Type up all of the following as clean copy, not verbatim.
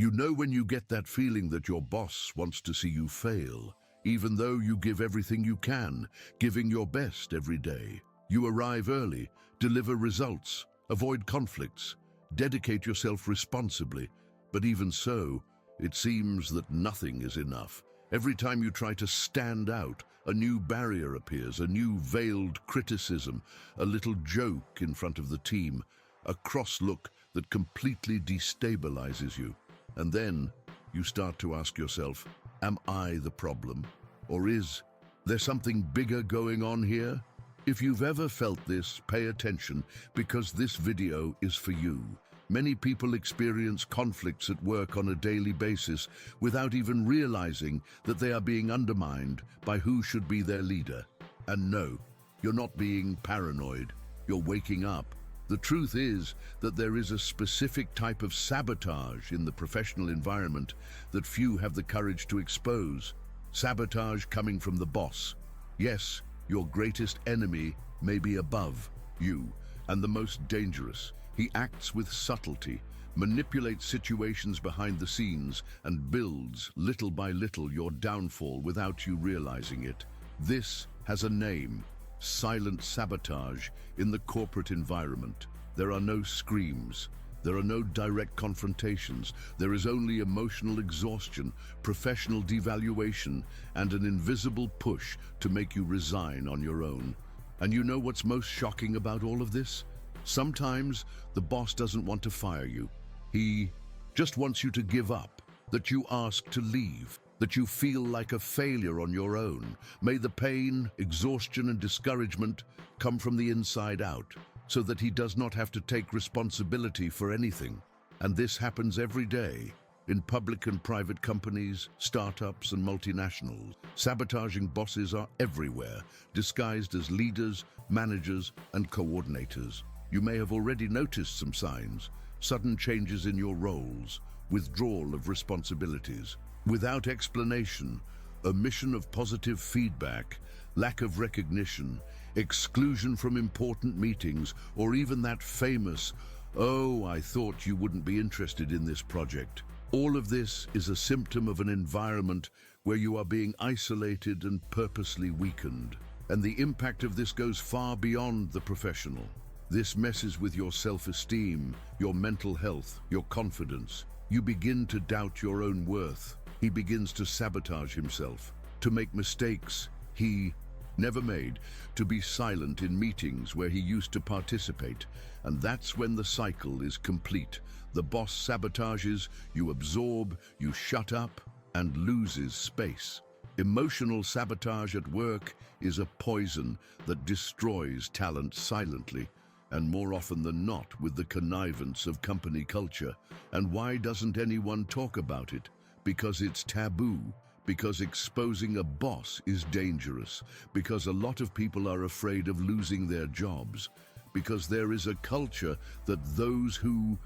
You know when you get that feeling that your boss wants to see you fail, even though you give everything you can, giving your best every day. You arrive early, deliver results, avoid conflicts, dedicate yourself responsibly, but even so, it seems that nothing is enough. Every time you try to stand out, a new barrier appears, a new veiled criticism, a little joke in front of the team, a cross look that completely destabilizes you. And then you start to ask yourself, am I the problem? Or is there something bigger going on here? If you've ever felt this, pay attention, because this video is for you. Many people experience conflicts at work on a daily basis without even realizing that they are being undermined by who should be their leader. And no, you're not being paranoid, you're waking up. The truth is that there is a specific type of sabotage in the professional environment that few have the courage to expose. Sabotage coming from the boss. Yes, your greatest enemy may be above you, and the most dangerous. He acts with subtlety, manipulates situations behind the scenes, and builds, little by little, your downfall without you realizing it. This has a name: silent sabotage in the corporate environment. There are no screams. There are no direct confrontations. There is only emotional exhaustion, professional devaluation, and an invisible push to make you resign on your own. And you know what's most shocking about all of this? Sometimes the boss doesn't want to fire you. He just wants you to give up, that you ask to leave, that you feel like a failure on your own. May the pain, exhaustion, and discouragement come from the inside out, so that he does not have to take responsibility for anything. And this happens every day, in public and private companies, startups, and multinationals. Sabotaging bosses are everywhere, disguised as leaders, managers, and coordinators. You may have already noticed some signs: sudden changes in your roles, withdrawal of responsibilities, without explanation, omission of positive feedback, lack of recognition, exclusion from important meetings, or even that famous, "Oh, I thought you wouldn't be interested in this project." All of this is a symptom of an environment where you are being isolated and purposely weakened. And the impact of this goes far beyond the professional. This messes with your self-esteem, your mental health, your confidence. You begin to doubt your own worth. He begins to sabotage himself, to make mistakes he never made, to be silent in meetings where he used to participate. And that's when the cycle is complete. The boss sabotages, you absorb, you shut up, and loses space. Emotional sabotage at work is a poison that destroys talent silently, and more often than not with the connivance of company culture. And why doesn't anyone talk about it? Because it's taboo. Because exposing a boss is dangerous. Because a lot of people are afraid of losing their jobs. Because there is a culture that those who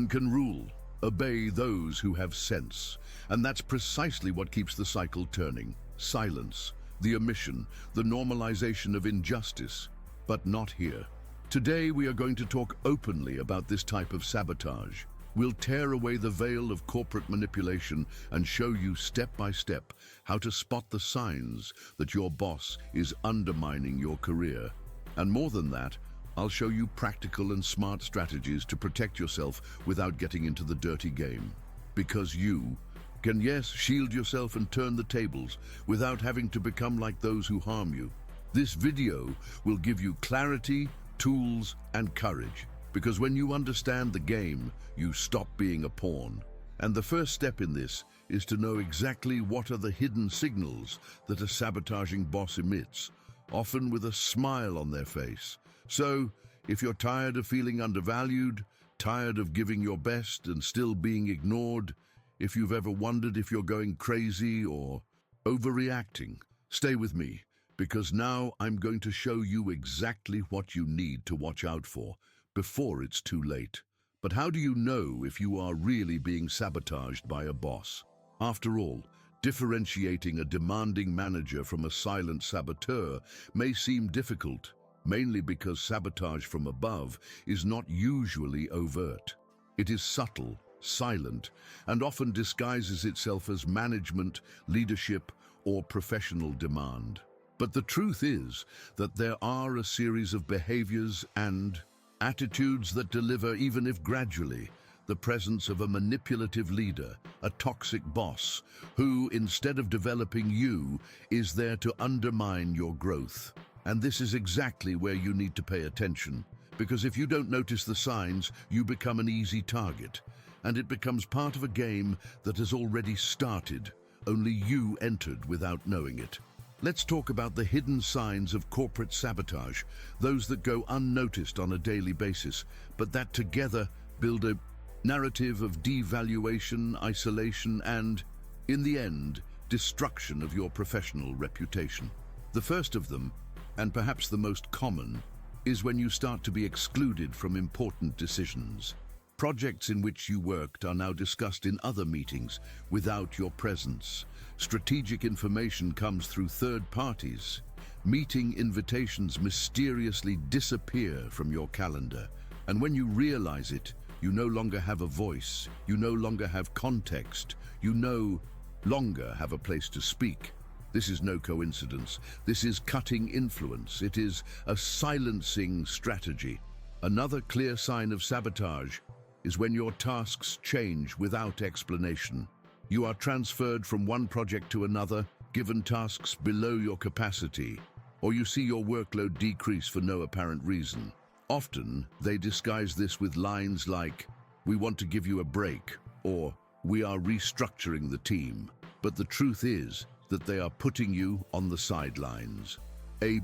can rule obey those who have sense. And that's precisely what keeps the cycle turning. Silence, the omission, the normalization of injustice. But not here. Today we are going to talk openly about this type of sabotage. We'll tear away the veil of corporate manipulation and show you step by step how to spot the signs that your boss is undermining your career. And more than that, I'll show you practical and smart strategies to protect yourself without getting into the dirty game. Because you can, yes, shield yourself and turn the tables without having to become like those who harm you. This video will give you clarity, tools, and courage. Because when you understand the game, you stop being a pawn. And the first step in this is to know exactly what are the hidden signals that a sabotaging boss emits, often with a smile on their face. So, if you're tired of feeling undervalued, tired of giving your best and still being ignored, if you've ever wondered if you're going crazy or overreacting, stay with me, because now I'm going to show you exactly what you need to watch out for before it's too late. But how do you know if you are really being sabotaged by a boss? After all, differentiating a demanding manager from a silent saboteur may seem difficult, mainly because sabotage from above is not usually overt. It is subtle, silent, and often disguises itself as management, leadership, or professional demand. But the truth is that there are a series of behaviors and attitudes that deliver, even if gradually, the presence of a manipulative leader, a toxic boss, who, instead of developing you, is there to undermine your growth. And this is exactly where you need to pay attention, because if you don't notice the signs, you become an easy target, and it becomes part of a game that has already started, only you entered without knowing it. Let's talk about the hidden signs of corporate sabotage, those that go unnoticed on a daily basis, but that together build a narrative of devaluation, isolation, and, in the end, destruction of your professional reputation. The first of them, and perhaps the most common, is when you start to be excluded from important decisions. Projects in which you worked are now discussed in other meetings without your presence. Strategic information comes through third parties. Meeting invitations mysteriously disappear from your calendar. And when you realize it, you no longer have a voice, you no longer have context, you no longer have a place to speak. This is no coincidence. This is cutting influence. It is a silencing strategy. Another clear sign of sabotage is when your tasks change without explanation. You are transferred from one project to another, given tasks below your capacity, or you see your workload decrease for no apparent reason. Often, they disguise this with lines like, "We want to give you a break," or "We are restructuring the team." But the truth is that they are putting you on the sidelines. A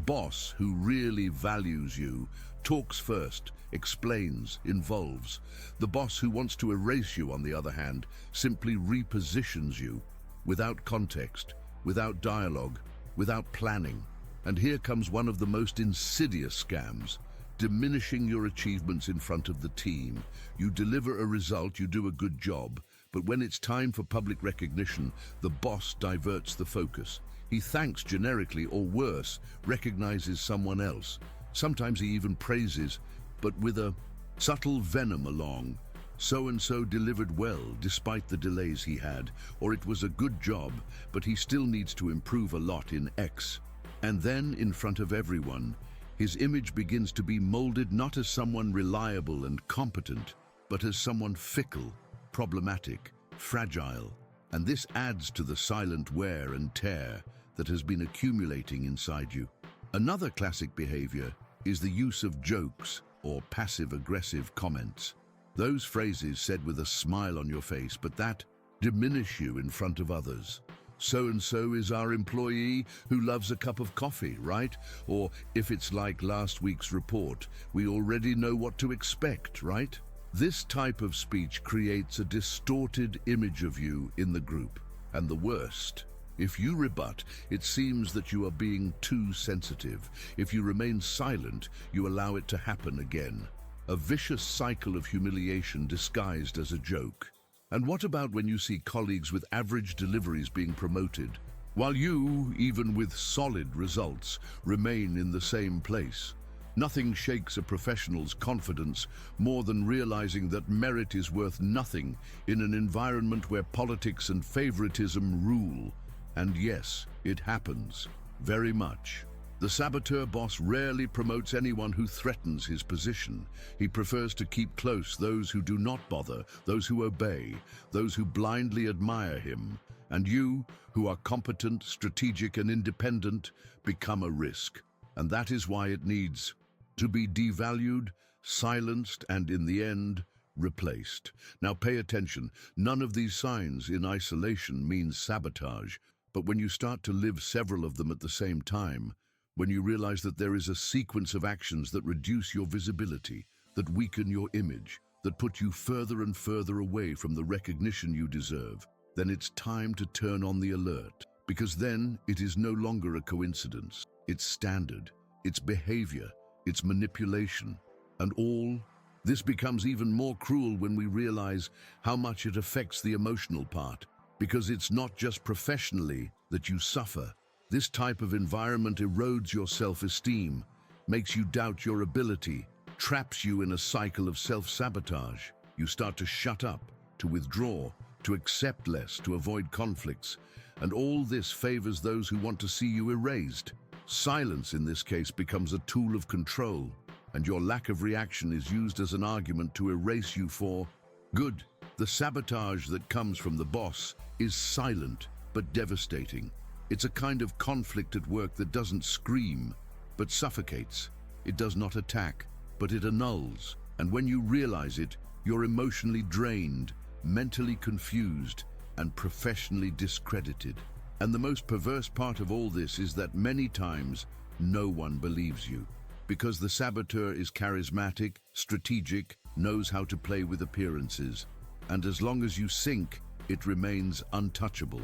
boss who really values you talks first, explains, involves. The boss who wants to erase you, on the other hand, simply repositions you without context, without dialogue, without planning. And here comes one of the most insidious scams: diminishing your achievements in front of the team. You deliver a result, you do a good job, but when it's time for public recognition, the boss diverts the focus. He thanks generically, or worse, recognizes someone else. Sometimes he even praises, but with a subtle venom along. So-and-so delivered well despite the delays he had, or it was a good job, but he still needs to improve a lot in X. And then, in front of everyone, his image begins to be molded not as someone reliable and competent, but as someone fickle, problematic, fragile. And this adds to the silent wear and tear that has been accumulating inside you. Another classic behavior is the use of jokes or passive-aggressive comments. Those phrases said with a smile on your face, but that diminish you in front of others. So-and-so is our employee who loves a cup of coffee, right? Or if it's like last week's report, we already know what to expect, right? This type of speech creates a distorted image of you in the group. And the worst, if you rebut, it seems that you are being too sensitive. If you remain silent, you allow it to happen again. A vicious cycle of humiliation disguised as a joke. And what about when you see colleagues with average deliveries being promoted, while you, even with solid results, remain in the same place? Nothing shakes a professional's confidence more than realizing that merit is worth nothing in an environment where politics and favoritism rule. And yes, it happens. Very much. The saboteur boss rarely promotes anyone who threatens his position. He prefers to keep close those who do not bother, those who obey, those who blindly admire him. And you, who are competent, strategic, and independent, become a risk. And that is why it needs to be devalued, silenced, and in the end, replaced. Now pay attention. None of these signs in isolation means sabotage. But when you start to live several of them at the same time, when you realize that there is a sequence of actions that reduce your visibility, that weaken your image, that put you further and further away from the recognition you deserve, then it's time to turn on the alert. Because then it is no longer a coincidence. It's standard, it's behavior, it's manipulation. And all this becomes even more cruel when we realize how much it affects the emotional part. Because it's not just professionally that you suffer. This type of environment erodes your self-esteem, makes you doubt your ability, traps you in a cycle of self-sabotage. You start to shut up, to withdraw, to accept less, to avoid conflicts. And all this favors those who want to see you erased. Silence in this case becomes a tool of control, and your lack of reaction is used as an argument to erase you for good. The sabotage that comes from the boss is silent but devastating. It's a kind of conflict at work that doesn't scream, but suffocates. It does not attack, but it annuls. And when you realize it, you're emotionally drained, mentally confused, and professionally discredited. And the most perverse part of all this is that many times no one believes you. Because the saboteur is charismatic, strategic, knows how to play with appearances. And as long as you sink, it remains untouchable.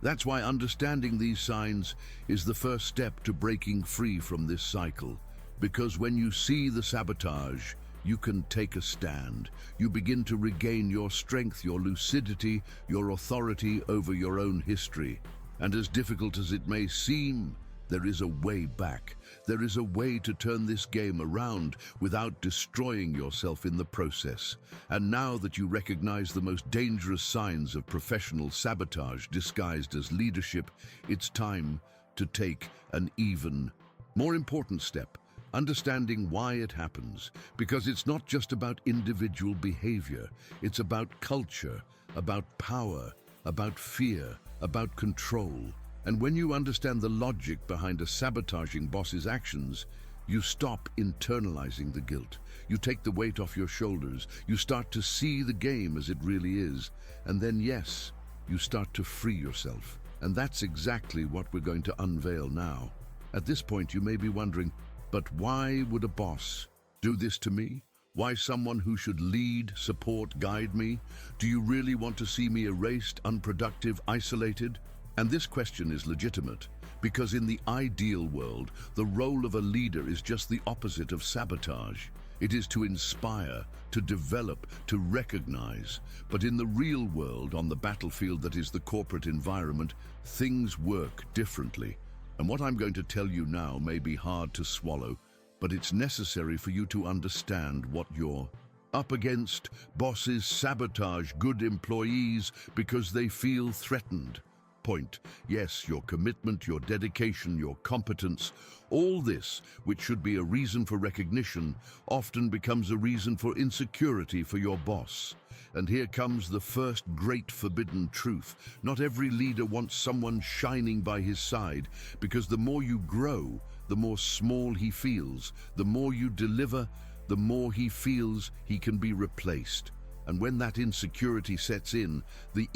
That's why understanding these signs is the first step to breaking free from this cycle. Because when you see the sabotage, you can take a stand. You begin to regain your strength, your lucidity, your authority over your own history. And as difficult as it may seem, there is a way back. There is a way to turn this game around without destroying yourself in the process. And now that you recognize the most dangerous signs of professional sabotage disguised as leadership, it's time to take an even more important step. Understanding why it happens, because it's not just about individual behavior, it's about culture, about power, about fear, about control. And when you understand the logic behind a sabotaging boss's actions, you stop internalizing the guilt. You take the weight off your shoulders. You start to see the game as it really is. And then, yes, you start to free yourself. And that's exactly what we're going to unveil now. At this point, you may be wondering, but why would a boss do this to me? Why someone who should lead, support, guide me? Do you really want to see me erased, unproductive, isolated? And this question is legitimate, because in the ideal world, the role of a leader is just the opposite of sabotage. It is to inspire, to develop, to recognize. But in the real world, on the battlefield that is the corporate environment, things work differently. And what I'm going to tell you now may be hard to swallow, but it's necessary for you to understand what you're up against. Bosses sabotage good employees because they feel threatened. Point. Yes, your commitment, your dedication, your competence, all this, which should be a reason for recognition, often becomes a reason for insecurity for your boss. And here comes the first great forbidden truth. Not every leader wants someone shining by his side, because the more you grow, the more small he feels. The more you deliver, the more he feels he can be replaced. And when that insecurity sets in, the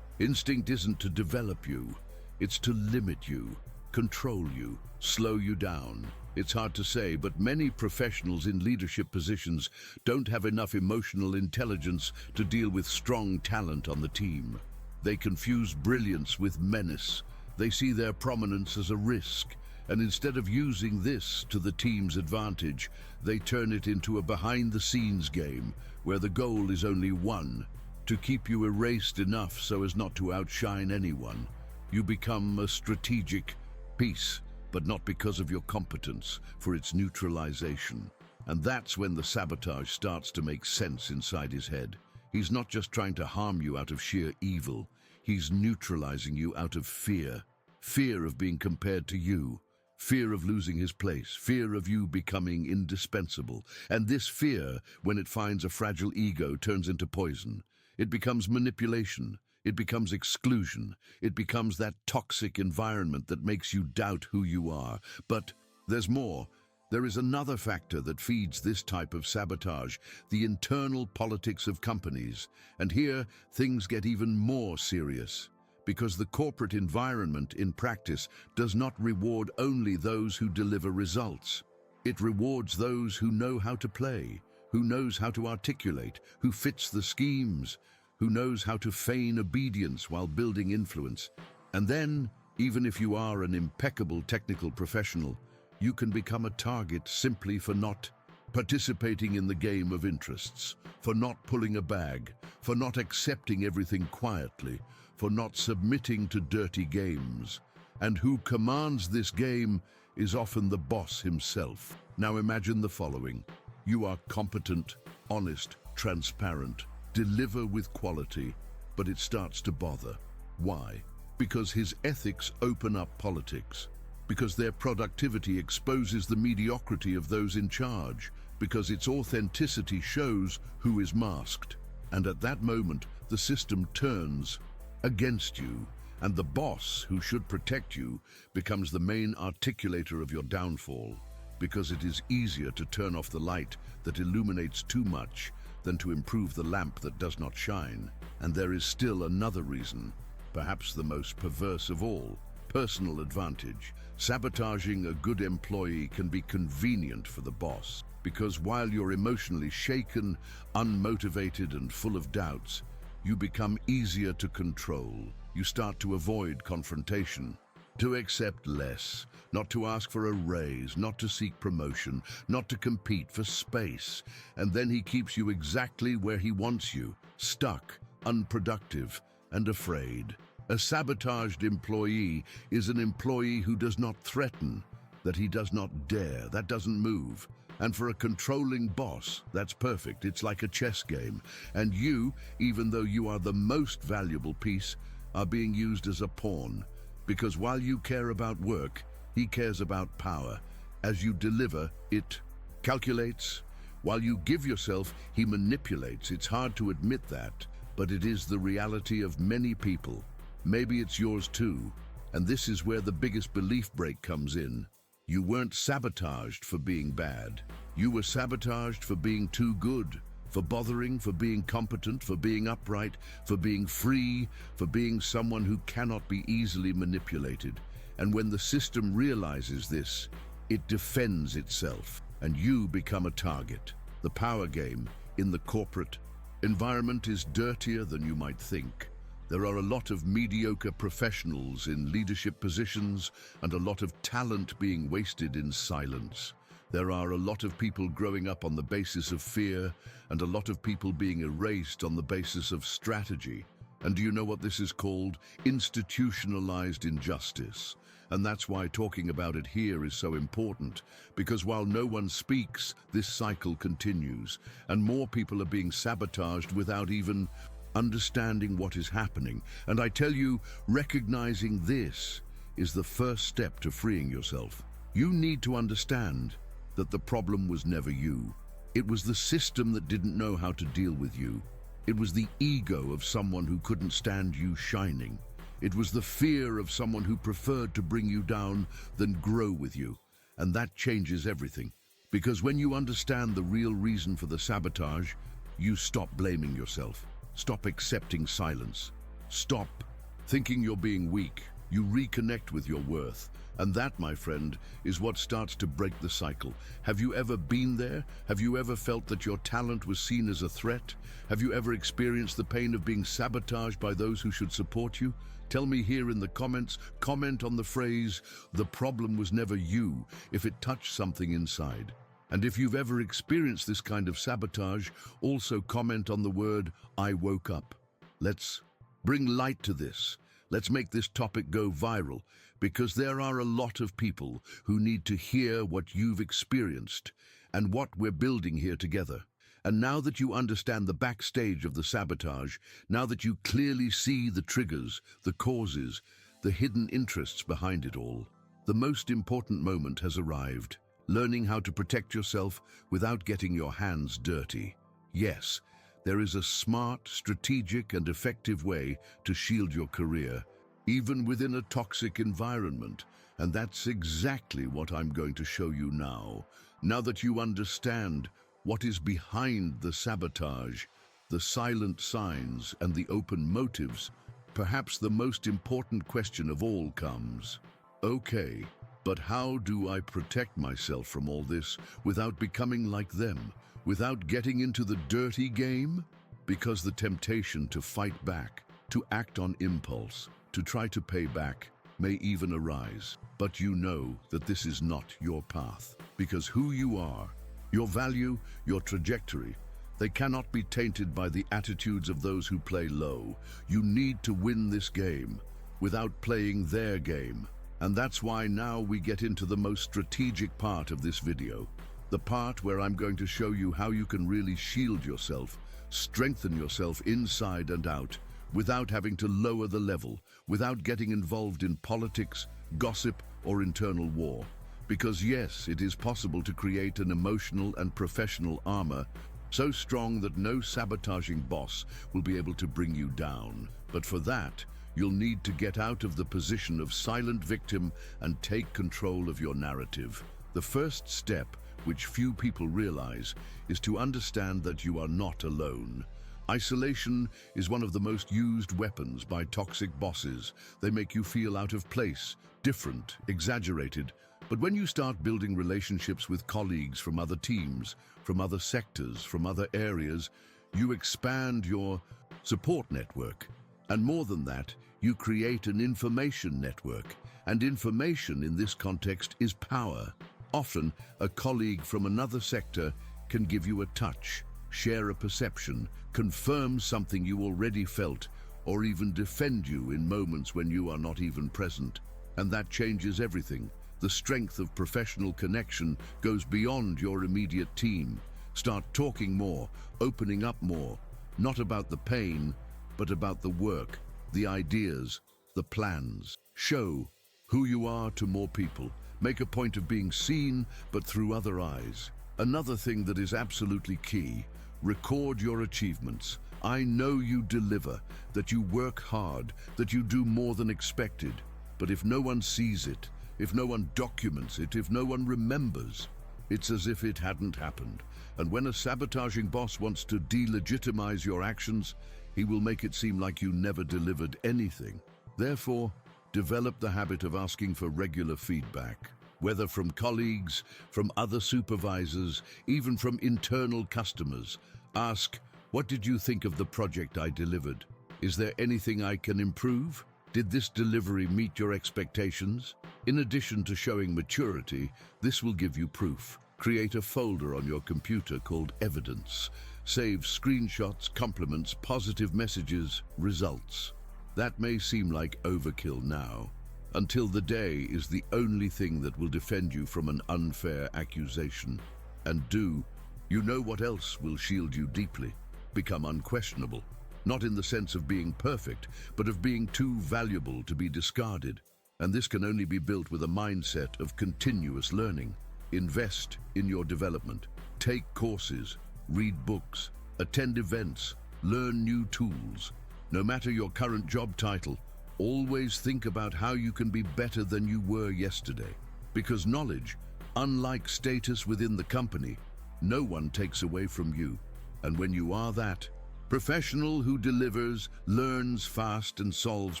instinct isn't to develop you, it's to limit you, control you, slow you down. It's hard to say, but many professionals in leadership positions don't have enough emotional intelligence to deal with strong talent on the team. They confuse brilliance with menace. They see their prominence as a risk, and instead of using this to the team's advantage, they turn it into a behind-the-scenes game where the goal is only one: to keep you erased enough so as not to outshine anyone. You become a strategic piece, but not because of your competence, for its neutralization. And that's when the sabotage starts to make sense inside his head. He's not just trying to harm you out of sheer evil, he's neutralizing you out of fear. Fear of being compared to you. Fear of losing his place, fear of you becoming indispensable. And this fear, when it finds a fragile ego, turns into poison. It becomes manipulation. It becomes exclusion. It becomes that toxic environment that makes you doubt who you are. But there's more. There is another factor that feeds this type of sabotage: the internal politics of companies. And here, things get even more serious. Because the corporate environment, in practice, does not reward only those who deliver results. It rewards those who know how to play, who knows how to articulate, who fits the schemes, who knows how to feign obedience while building influence. And then, even if you are an impeccable technical professional, you can become a target simply for not participating in the game of interests, for not pulling a bag, for not accepting everything quietly, for not submitting to dirty games. And who commands this game is often the boss himself. Now imagine the following. You are competent, honest, transparent, deliver with quality, but it starts to bother. Why? Because his ethics open up politics, because their productivity exposes the mediocrity of those in charge, because its authenticity shows who is masked. And at that moment, the system turns against you, and the boss, who should protect you, becomes the main articulator of your downfall, because it is easier to turn off the light that illuminates too much than to improve the lamp that does not shine. And there is still another reason, perhaps the most perverse of all: personal advantage. Sabotaging a good employee can be convenient for the boss, because while you're emotionally shaken, unmotivated, and full of doubts, you become easier to control. You start to avoid confrontation, to accept less, not to ask for a raise, not to seek promotion, not to compete for space. And then he keeps you exactly where he wants you, stuck, unproductive, and afraid. A sabotaged employee is an employee who does not threaten, that he does not dare, that doesn't move. And for a controlling boss, that's perfect. It's like a chess game. And you, even though you are the most valuable piece, are being used as a pawn. Because while you care about work, he cares about power. As you deliver, it calculates. While you give yourself, he manipulates. It's hard to admit that, but it is the reality of many people. Maybe it's yours too. And this is where the biggest belief break comes in. You weren't sabotaged for being bad. You were sabotaged for being too good, for bothering, for being competent, for being upright, for being free, for being someone who cannot be easily manipulated. And when the system realizes this, it defends itself, and you become a target. The power game in the corporate environment is dirtier than you might think. There are a lot of mediocre professionals in leadership positions and a lot of talent being wasted in silence. There are a lot of people growing up on the basis of fear and a lot of people being erased on the basis of strategy. And do you know what this is called? Institutionalized injustice. And that's why talking about it here is so important, because while no one speaks, this cycle continues, and more people are being sabotaged without even understanding what is happening. And I tell you, recognizing this is the first step to freeing yourself. You need to understand that the problem was never you. It was the system that didn't know how to deal with you. It was the ego of someone who couldn't stand you shining. It was the fear of someone who preferred to bring you down than grow with you. And that changes everything. Because when you understand the real reason for the sabotage, you stop blaming yourself. Stop accepting silence. Stop thinking you're being weak. You reconnect with your worth. And that, my friend, is what starts to break the cycle. Have you ever been there? Have you ever felt that your talent was seen as a threat? Have you ever experienced the pain of being sabotaged by those who should support you? Tell me here in the comments. Comment on the phrase, "The problem was never you," if it touched something inside. And if you've ever experienced this kind of sabotage, also comment on the word, "I woke up." Let's bring light to this. Let's make this topic go viral, because there are a lot of people who need to hear what you've experienced and what we're building here together. And now that you understand the backstage of the sabotage, now that you clearly see the triggers, the causes, the hidden interests behind it all, the most important moment has arrived. Learning how to protect yourself without getting your hands dirty. Yes, there is a smart, strategic, and effective way to shield your career, even within a toxic environment. And that's exactly what I'm going to show you now. Now that you understand what is behind the sabotage, the silent signs, and the open motives, perhaps the most important question of all comes, okay, but how do I protect myself from all this without becoming like them, without getting into the dirty game? Because the temptation to fight back, to act on impulse, to try to pay back, may even arise. But you know that this is not your path, because who you are, your value, your trajectory, they cannot be tainted by the attitudes of those who play low. You need to win this game without playing their game. And that's why now we get into the most strategic part of this video. The part where I'm going to show you how you can really shield yourself Strengthen yourself inside and out, without having to lower the level, without getting involved in politics, gossip, or internal war. Because yes, it is possible to create an emotional and professional armor so strong that no sabotaging boss will be able to bring you down. But for that, you'll need to get out of the position of silent victim and take control of your narrative. The first step, which few people realize, is to understand that you are not alone. Isolation is one of the most used weapons by toxic bosses. They make you feel out of place, different, exaggerated. But when you start building relationships with colleagues from other teams, from other sectors, from other areas, you expand your support network. And more than that, you create an information network. And information in this context is power. Often, a colleague from another sector can give you a touch, share a perception, confirm something you already felt, or even defend you in moments when you are not even present. And that changes everything. The strength of professional connection goes beyond your immediate team. Start talking more, opening up more, not about the pain, but about the work, the ideas, the plans. Show who you are to more people. Make a point of being seen, but through other eyes. Another thing that is absolutely key, record your achievements. I know you deliver, that you work hard, that you do more than expected. But if no one sees it, if no one documents it, if no one remembers, it's as if it hadn't happened. And when a sabotaging boss wants to delegitimize your actions, he will make it seem like you never delivered anything. Therefore, develop the habit of asking for regular feedback, whether from colleagues, from other supervisors, even from internal customers. Ask, what did you think of the project I delivered? Is there anything I can improve? Did this delivery meet your expectations? In addition to showing maturity, this will give you proof. Create a folder on your computer called Evidence. Save screenshots, compliments, positive messages, results. That may seem like overkill now, until the day is the only thing that will defend you from an unfair accusation. And you know what else will shield you deeply? Become unquestionable. Not in the sense of being perfect, but of being too valuable to be discarded. And this can only be built with a mindset of continuous learning. Invest in your development. Take courses, read books, attend events, learn new tools. No matter your current job title, always think about how you can be better than you were yesterday. Because knowledge, unlike status within the company, no one takes away from you. And when you are that professional who delivers, learns fast and solves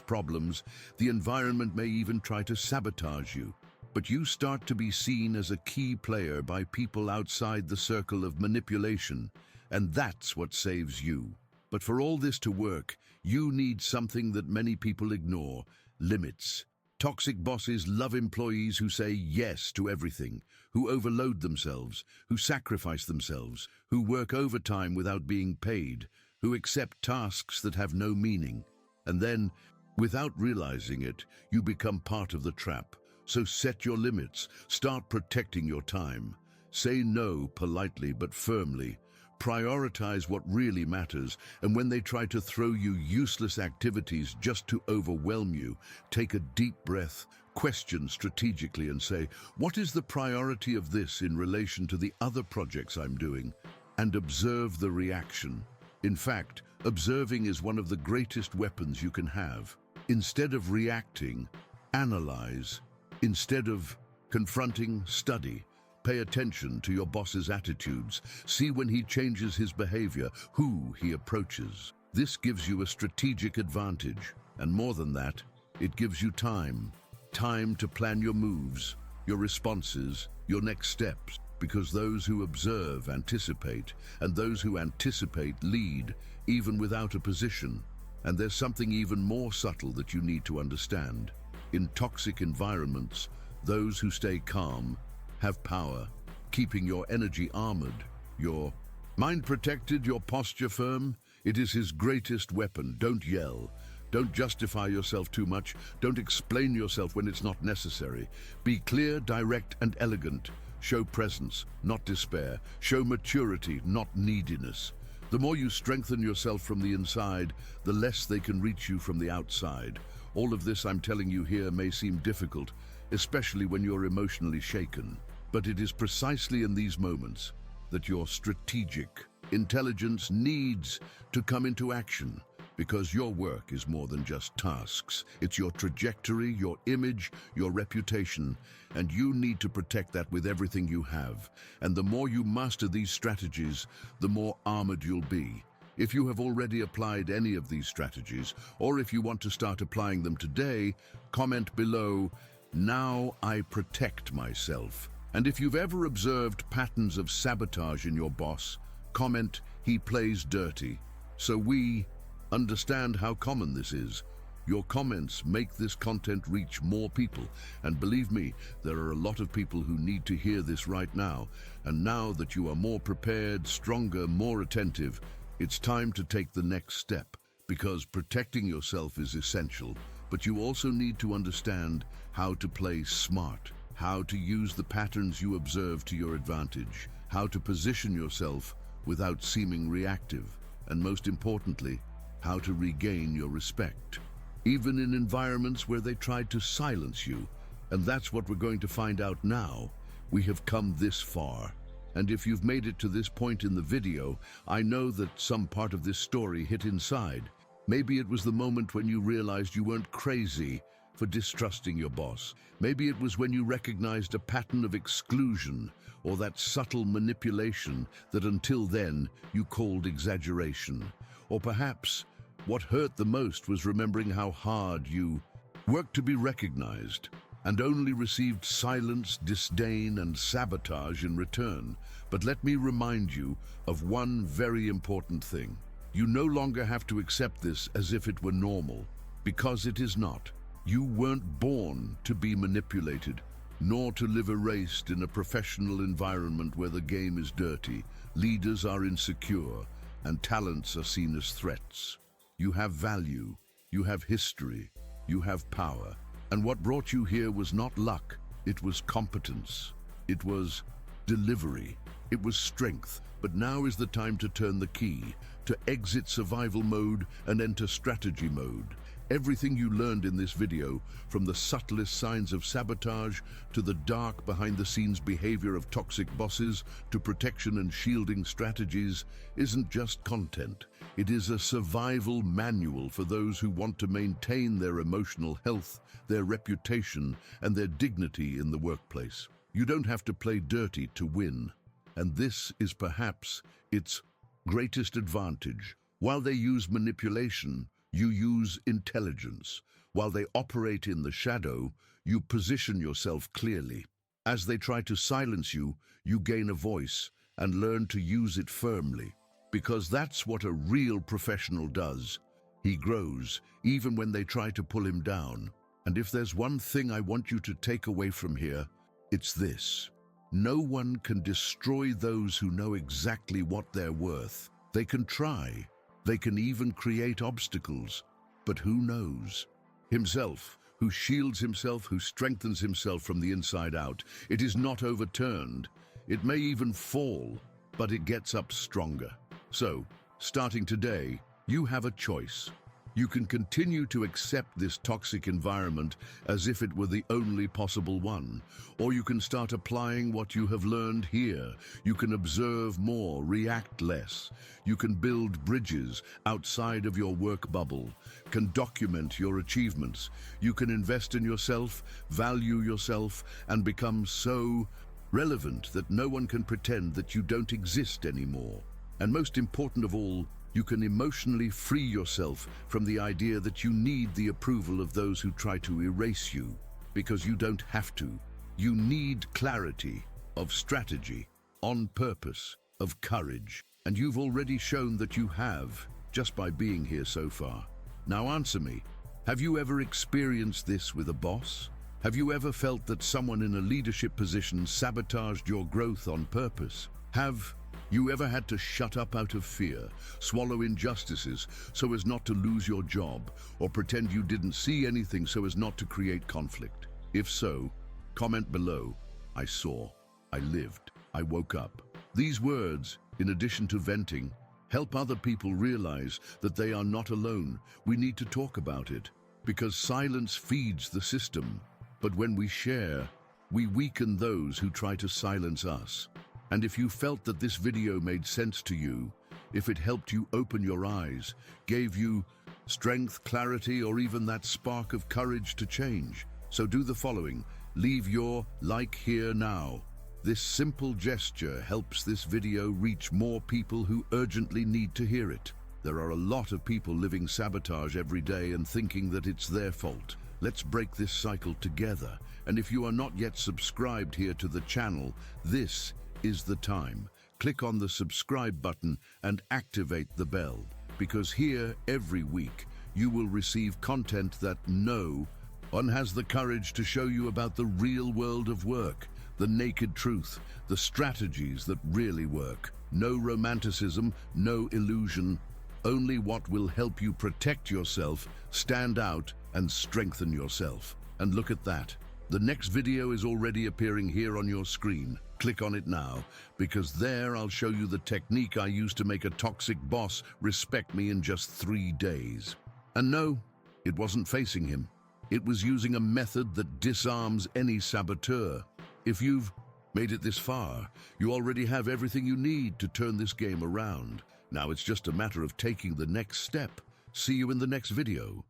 problems, the environment may even try to sabotage you. But you start to be seen as a key player by people outside the circle of manipulation, and that's what saves you. But for all this to work, you need something that many people ignore: limits. Toxic bosses love employees who say yes to everything, who overload themselves, who sacrifice themselves, who work overtime without being paid, who accept tasks that have no meaning. And then, without realizing it, you become part of the trap. So set your limits. Start protecting your time. Say no politely but firmly. Prioritize what really matters, and when they try to throw you useless activities just to overwhelm you, take a deep breath, question strategically and say, what is the priority of this in relation to the other projects I'm doing? And observe the reaction. In fact, observing is one of the greatest weapons you can have. Instead of reacting, analyze. Instead of confronting, study. Pay attention to your boss's attitudes. See when he changes his behavior, who he approaches. This gives you a strategic advantage. And more than that, it gives you time. Time to plan your moves, your responses, your next steps. Because those who observe anticipate, and those who anticipate lead, even without a position. And there's something even more subtle that you need to understand. In toxic environments, those who stay calm have power, keeping your energy armored, your mind protected, your posture firm. It is his greatest weapon. Don't yell. Don't justify yourself too much. Don't explain yourself when it's not necessary. Be clear, direct, and elegant. Show presence, not despair. Show maturity, not neediness. The more you strengthen yourself from the inside, the less they can reach you from the outside. All of this I'm telling you here may seem difficult, especially when you're emotionally shaken. But it is precisely in these moments that your strategic intelligence needs to come into action, because your work is more than just tasks. It's your trajectory, your image, your reputation, and you need to protect that with everything you have. And the more you master these strategies, the more armored you'll be. If you have already applied any of these strategies, or if you want to start applying them today, comment below, "Now I protect myself." And if you've ever observed patterns of sabotage in your boss, comment, "He plays dirty." So we understand how common this is. Your comments make this content reach more people. And believe me, there are a lot of people who need to hear this right now. And now that you are more prepared, stronger, more attentive, it's time to take the next step, because protecting yourself is essential. But you also need to understand how to play smart, how to use the patterns you observe to your advantage, how to position yourself without seeming reactive, and most importantly, how to regain your respect, even in environments where they tried to silence you. And that's what we're going to find out now. We have come this far. And if you've made it to this point in the video, I know that some part of this story hit inside. Maybe it was the moment when you realized you weren't crazy for distrusting your boss. Maybe it was when you recognized a pattern of exclusion or that subtle manipulation that until then you called exaggeration. Or perhaps what hurt the most was remembering how hard you worked to be recognized and only received silence, disdain, and sabotage in return. But let me remind you of one very important thing. You no longer have to accept this as if it were normal, because it is not. You weren't born to be manipulated, nor to live erased in a professional environment where the game is dirty, leaders are insecure, and talents are seen as threats. You have value, you have history, you have power. And what brought you here was not luck, it was competence, it was delivery, it was strength. But now is the time to turn the key, to exit survival mode and enter strategy mode. Everything you learned in this video, from the subtlest signs of sabotage to the dark behind-the-scenes behavior of toxic bosses to protection and shielding strategies, isn't just content. It is a survival manual for those who want to maintain their emotional health, their reputation, and their dignity in the workplace. You don't have to play dirty to win. And this is perhaps its greatest advantage. While they use manipulation, you use intelligence. While they operate in the shadow, you position yourself clearly. As they try to silence you, you gain a voice and learn to use it firmly. Because that's what a real professional does. He grows, even when they try to pull him down. And if there's one thing I want you to take away from here, it's this. No one can destroy those who know exactly what they're worth. They can try. They can even create obstacles. But who knows? Himself, who shields himself, who strengthens himself from the inside out. It is not overturned. It may even fall, but it gets up stronger. So, starting today, you have a choice. You can continue to accept this toxic environment as if it were the only possible one, or you can start applying what you have learned here. You can observe more, react less. You can build bridges outside of your work bubble, can document your achievements. You can invest in yourself, value yourself, and become so relevant that no one can pretend that you don't exist anymore. And most important of all, you can emotionally free yourself from the idea that you need the approval of those who try to erase you, because you don't have to. You need clarity of strategy, on purpose, of courage, and you've already shown that you have, just by being here so far. Now answer me, have you ever experienced this with a boss? Have you ever felt that someone in a leadership position sabotaged your growth on purpose? Have you ever had to shut up out of fear, swallow injustices so as not to lose your job, or pretend you didn't see anything so as not to create conflict? If so, comment below. I saw, I lived, I woke up. These words, in addition to venting, Help other people realize that they are not alone. We need to talk about it, because silence feeds the system. But when we share, we weaken those who try to silence us. And if you felt that this video made sense to you, if it helped you open your eyes, gave you strength, clarity, or even that spark of courage to change, so do the following. Leave your like here now. This simple gesture helps this video reach more people who urgently need to hear it. There are a lot of people living sabotage every day and thinking that it's their fault. Let's break this cycle together. And if you are not yet subscribed here to the channel, this is the time. Click on the subscribe button and activate the bell, because here every week you will receive content that no one has the courage to show you about the real world of work, the naked truth, the strategies that really work. No romanticism, no illusion, only what will help you protect yourself, stand out, and strengthen yourself. And look at that. The next video is already appearing here on your screen. Click on it now, because there I'll show you the technique I used to make a toxic boss respect me in just 3 days. And no, it wasn't facing him. It was using a method that disarms any saboteur. If you've made it this far, you already have everything you need to turn this game around. Now it's just a matter of taking the next step. See you in the next video.